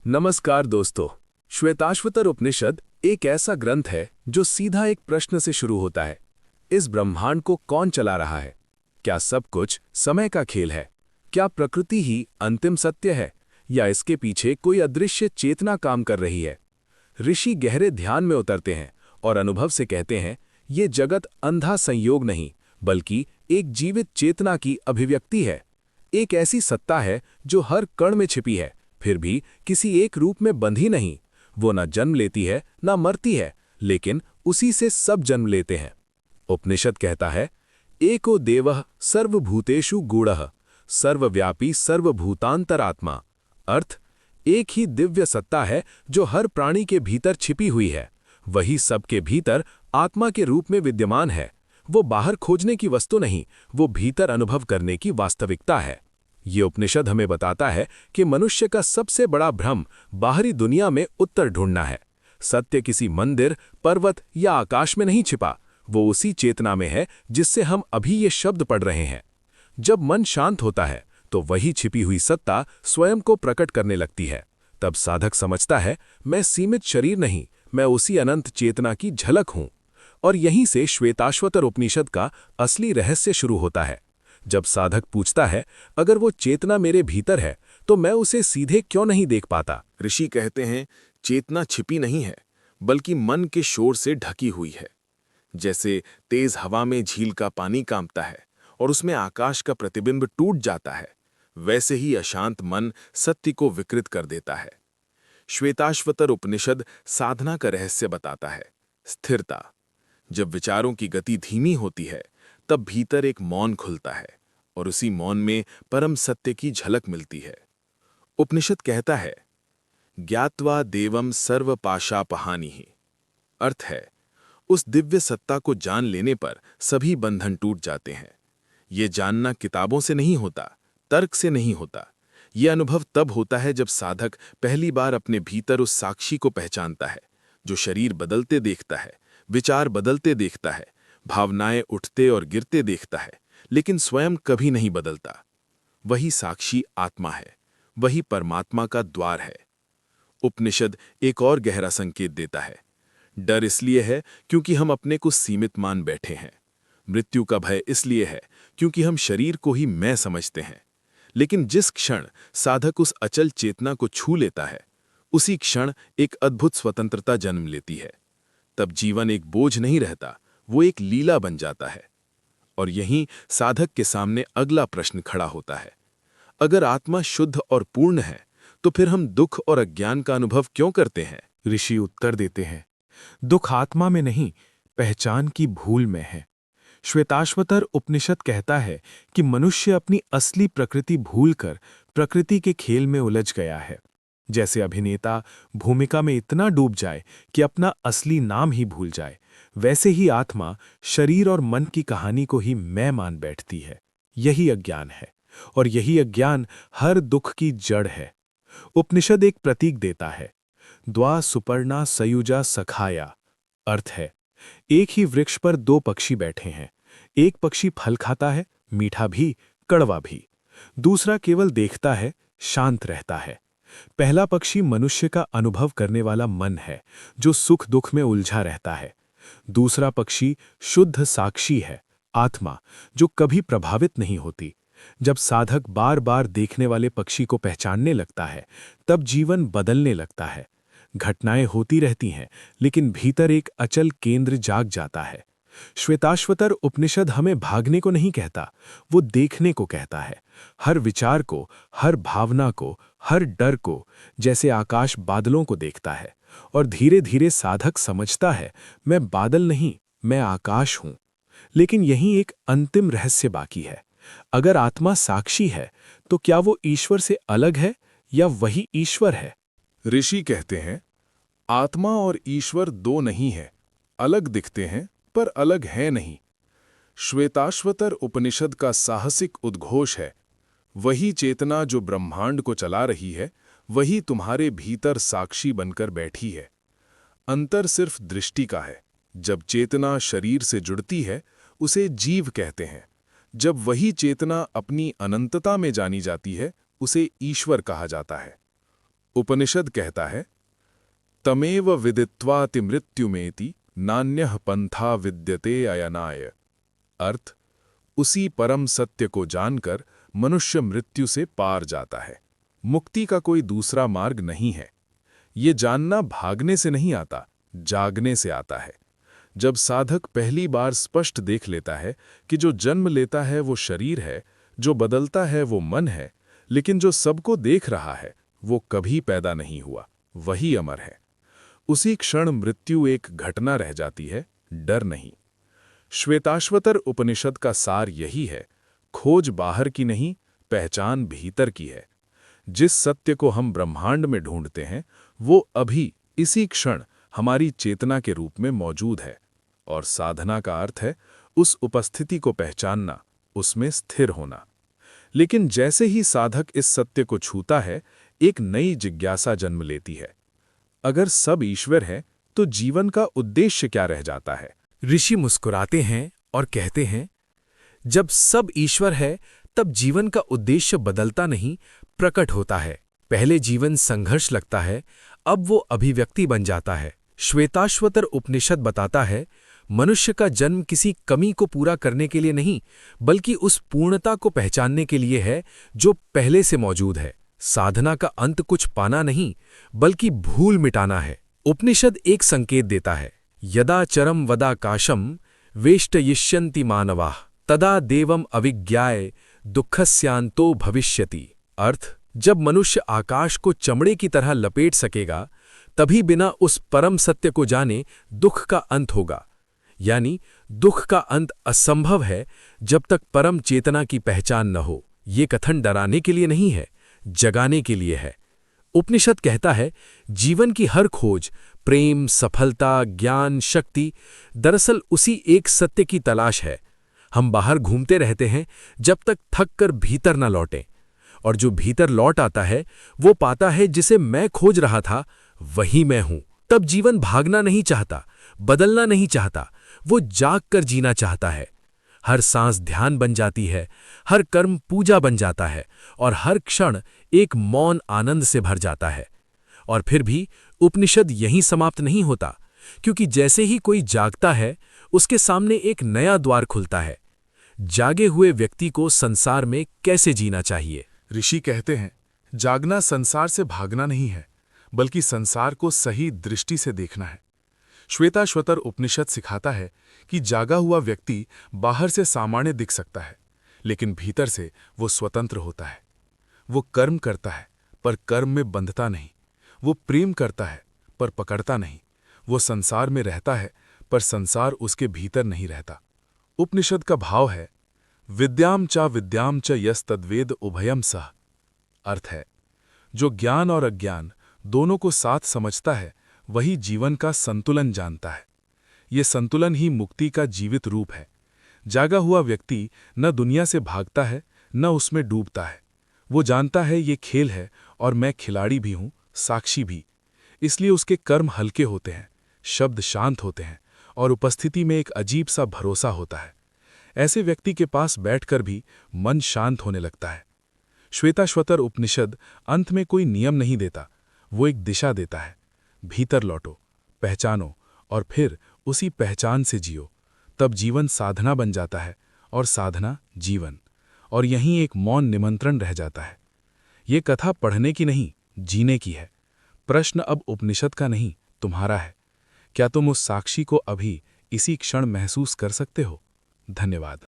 नमस्कार दोस्तों। श्वेताश्वतर उपनिषद एक ऐसा ग्रंथ है जो सीधा एक प्रश्न से शुरू होता है। इस ब्रह्मांड को कौन चला रहा है? क्या सब कुछ समय का खेल है? क्या प्रकृति ही अंतिम सत्य है या इसके पीछे कोई अदृश्य चेतना काम कर रही है? ऋषि गहरे ध्यान में उतरते हैं और अनुभव से कहते हैं, ये जगत अंधा संयोग नहीं बल्कि एक जीवित चेतना की अभिव्यक्ति है। एक ऐसी सत्ता है जो हर कण में छिपी है, फिर भी किसी एक रूप में बंधी नहीं। वो न जन्म लेती है न मरती है, लेकिन उसी से सब जन्म लेते हैं। उपनिषद कहता है, एको देवः सर्वभूतेषु गूढ़ः सर्वव्यापी सर्वभूतांतरात्मा। अर्थ, एक ही दिव्य सत्ता है जो हर प्राणी के भीतर छिपी हुई है। वही सबके भीतर आत्मा के रूप में विद्यमान है। वो बाहर खोजने की वस्तु नहीं, वो भीतर अनुभव करने की वास्तविकता है। ये उपनिषद हमें बताता है कि मनुष्य का सबसे बड़ा भ्रम बाहरी दुनिया में उत्तर ढूंढना है। सत्य किसी मंदिर, पर्वत या आकाश में नहीं छिपा, वो उसी चेतना में है जिससे हम अभी ये शब्द पढ़ रहे हैं। जब मन शांत होता है तो वही छिपी हुई सत्ता स्वयं को प्रकट करने लगती है। तब साधक समझता है, मैं सीमित शरीर नहीं, मैं उसी अनंत चेतना की झलक हूं। और यहीं से श्वेताश्वतर उपनिषद का असली रहस्य शुरू होता है। जब साधक पूछता है, अगर वो चेतना मेरे भीतर है तो मैं उसे सीधे क्यों नहीं देख पाता? ऋषि कहते हैं, चेतना छिपी नहीं है बल्कि मन के शोर से ढकी हुई है। जैसे तेज हवा में झील का पानी कांपता है और उसमें आकाश का प्रतिबिंब टूट जाता है, वैसे ही अशांत मन सत्य को विकृत कर देता है। श्वेताश्वतर उपनिषद साधना का रहस्य बताता है। स्थिरता। जब विचारों की गति धीमी होती है तब भीतर एक मौन खुलता है और उसी मौन में परम सत्य की झलक मिलती है। उपनिषद कहता है, ज्ञात्वा देवम सर्व पाशापहानिः। अर्थ है, उस दिव्य सत्ता को जान लेने पर सभी बंधन टूट जाते हैं। ये जानना किताबों से नहीं होता, तर्क से नहीं होता। ये अनुभव तब होता है जब साधक पहली बार अपने भीतर उस साक्षी को पहचानता है, जो शरीर बदलते देखता है, विचार बदलते देखता है, भावनाएं उठते और गिरते देखता है, लेकिन स्वयं कभी नहीं बदलता। वही साक्षी आत्मा है, वही परमात्मा का द्वार है। उपनिषद एक और गहरा संकेत देता है। डर इसलिए है क्योंकि हम अपने को सीमित मान बैठे हैं। मृत्यु का भय इसलिए है क्योंकि हम शरीर को ही मैं समझते हैं। लेकिन जिस क्षण साधक उस अचल चेतना को छू लेता है, उसी क्षण एक अद्भुत स्वतंत्रता जन्म लेती है। तब जीवन एक बोझ नहीं रहता, वो एक लीला बन जाता है। और यहीं साधक के सामने अगला प्रश्न खड़ा होता है। अगर आत्मा शुद्ध और पूर्ण है तो फिर हम दुख और अज्ञान का अनुभव क्यों करते हैं? ऋषि उत्तर देते हैं, दुख आत्मा में नहीं, पहचान की भूल में है। श्वेताश्वतर उपनिषद कहता है कि मनुष्य अपनी असली प्रकृति भूलकर प्रकृति के खेल में उलझ गया है। जैसे अभिनेता भूमिका में इतना डूब जाए कि अपना असली नाम ही भूल जाए, वैसे ही आत्मा शरीर और मन की कहानी को ही मैं मान बैठती है। यही अज्ञान है, और यही अज्ञान हर दुख की जड़ है। उपनिषद एक प्रतीक देता है, द्वा सुपर्णा सयुजा सखाया। अर्थ है, एक ही वृक्ष पर दो पक्षी बैठे हैं। एक पक्षी फल खाता है, मीठा भी, कड़वा भी। दूसरा केवल देखता है, शांत रहता है। पहला पक्षी मनुष्य का अनुभव करने वाला मन है, जो सुख दुख में उलझा रहता है। दूसरा पक्षी शुद्ध साक्षी है, आत्मा, जो कभी प्रभावित नहीं होती। जब साधक बार बार देखने वाले पक्षी को पहचानने लगता है, तब जीवन बदलने लगता है। घटनाएं होती रहती हैं, लेकिन भीतर एक अचल केंद्र जाग जाता है। श्वेताश्वतर उपनिषद हमें भागने को नहीं कहता, वो देखने को कहता है। हर विचार को, हर भावना को, हर डर को, जैसे आकाश बादलों को देखता है। और धीरे धीरे साधक समझता है, मैं बादल नहीं, मैं आकाश हूं। लेकिन यहीं एक अंतिम रहस्य बाकी है। अगर आत्मा साक्षी है, तो क्या वो ईश्वर से अलग है या वही ईश्वर है? ऋषि कहते हैं, आत्मा और ईश्वर दो नहीं है, अलग दिखते हैं पर अलग है नहीं। श्वेताश्वतर उपनिषद का साहसिक उद्घोष है, वही चेतना जो ब्रह्मांड को चला रही है, वही तुम्हारे भीतर साक्षी बनकर बैठी है। अंतर सिर्फ दृष्टि का है। जब चेतना शरीर से जुड़ती है, उसे जीव कहते हैं। जब वही चेतना अपनी अनंतता में जानी जाती है, उसे ईश्वर कहा जाता है। उपनिषद कहता है, तमेव विदित्वाति मृत्युमेति नान्यः पंथा विद्यते अयनाय। अर्थ, उसी परम सत्य को जानकर मनुष्य मृत्यु से पार जाता है। मुक्ति का कोई दूसरा मार्ग नहीं है। ये जानना भागने से नहीं आता, जागने से आता है। जब साधक पहली बार स्पष्ट देख लेता है कि जो जन्म लेता है वो शरीर है, जो बदलता है वो मन है, लेकिन जो सबको देख रहा है वो कभी पैदा नहीं हुआ, वही अमर है, उसी क्षण मृत्यु एक घटना रह जाती है, डर नहीं। श्वेताश्वतर उपनिषद का सार यही है, खोज बाहर की नहीं, पहचान भीतर की है। जिस सत्य को हम ब्रह्मांड में ढूंढते हैं वो अभी इसी क्षण हमारी चेतना के रूप में मौजूद है, और साधना का अर्थ है उस उपस्थिति को पहचानना, उसमें स्थिर होना। लेकिन जैसे ही साधक इस सत्य को छूता है, एक नई जिज्ञासा जन्म लेती है। अगर सब ईश्वर है तो जीवन का उद्देश्य क्या रह जाता है? ऋषि मुस्कुराते हैं और कहते हैं, जब सब ईश्वर है तब जीवन का उद्देश्य बदलता नहीं, प्रकट होता है। पहले जीवन संघर्ष लगता है, अब वो अभिव्यक्ति बन जाता है। श्वेताश्वतर उपनिषद बताता है, मनुष्य का जन्म किसी कमी को पूरा करने के लिए नहीं, बल्कि उस पूर्णता को पहचानने के लिए है जो पहले से मौजूद है। साधना का अंत कुछ पाना नहीं, बल्कि भूल मिटाना है। उपनिषद एक संकेत देता है, यदा चरम वदाकाशम वेष्टयिष्यन्ति मानवाः तदा देवम अविज्ञाय दुःखस्यान्तो भविष्यति। अर्थ, जब मनुष्य आकाश को चमड़े की तरह लपेट सकेगा, तभी बिना उस परम सत्य को जाने दुख का अंत होगा। यानी दुख का अंत असंभव है जब तक परम चेतना की पहचान न हो। ये कथन डराने के लिए नहीं है, जगाने के लिए है। उपनिषद कहता है, जीवन की हर खोज, प्रेम, सफलता, ज्ञान, शक्ति, दरअसल उसी एक सत्य की तलाश है। हम बाहर घूमते रहते हैं जब तक थक कर भीतर न लौटें, और जो भीतर लौट आता है वो पाता है जिसे मैं खोज रहा था वही मैं हूं। तब जीवन भागना नहीं चाहता, बदलना नहीं चाहता, वो जाग कर जीना चाहता है। हर सांस ध्यान बन जाती है, हर कर्म पूजा बन जाता है, और हर क्षण एक मौन आनंद से भर जाता है। और फिर भी उपनिषद यहीं समाप्त नहीं होता, क्योंकि जैसे ही कोई जागता है उसके सामने एक नया द्वार खुलता है। जागे हुए व्यक्ति को संसार में कैसे जीना चाहिए? ऋषि कहते हैं, जागना संसार से भागना नहीं है, बल्कि संसार को सही दृष्टि से देखना है। श्वेताश्वतर उपनिषद सिखाता है कि जागा हुआ व्यक्ति बाहर से सामान्य दिख सकता है, लेकिन भीतर से वो स्वतंत्र होता है। वो कर्म करता है पर कर्म में बंधता नहीं, वो प्रेम करता है पर पकड़ता नहीं, वो संसार में रहता है पर संसार उसके भीतर नहीं रहता। उपनिषद का भाव है, विद्याम च यस्तद्वेद उभयम सह। अर्थ है, जो ज्ञान और अज्ञान दोनों को साथ समझता है वही जीवन का संतुलन जानता है। ये संतुलन ही मुक्ति का जीवित रूप है। जागा हुआ व्यक्ति न दुनिया से भागता है न उसमें डूबता है। वो जानता है ये खेल है और मैं खिलाड़ी भी हूं, साक्षी भी। इसलिए उसके कर्म हल्के होते हैं, शब्द शांत होते हैं, और उपस्थिति में एक अजीब सा भरोसा होता है। ऐसे व्यक्ति के पास बैठकर भी मन शांत होने लगता है। श्वेताश्वतर उपनिषद अंत में कोई नियम नहीं देता, वो एक दिशा देता है। भीतर लौटो, पहचानो, और फिर उसी पहचान से जियो। तब जीवन साधना बन जाता है और साधना जीवन, और यहीं एक मौन निमंत्रण रह जाता है। ये कथा पढ़ने की नहीं, जीने की है। प्रश्न अब उपनिषद का नहीं, तुम्हारा है। क्या तुम उस साक्षी को अभी इसी क्षण महसूस कर सकते हो? धन्यवाद।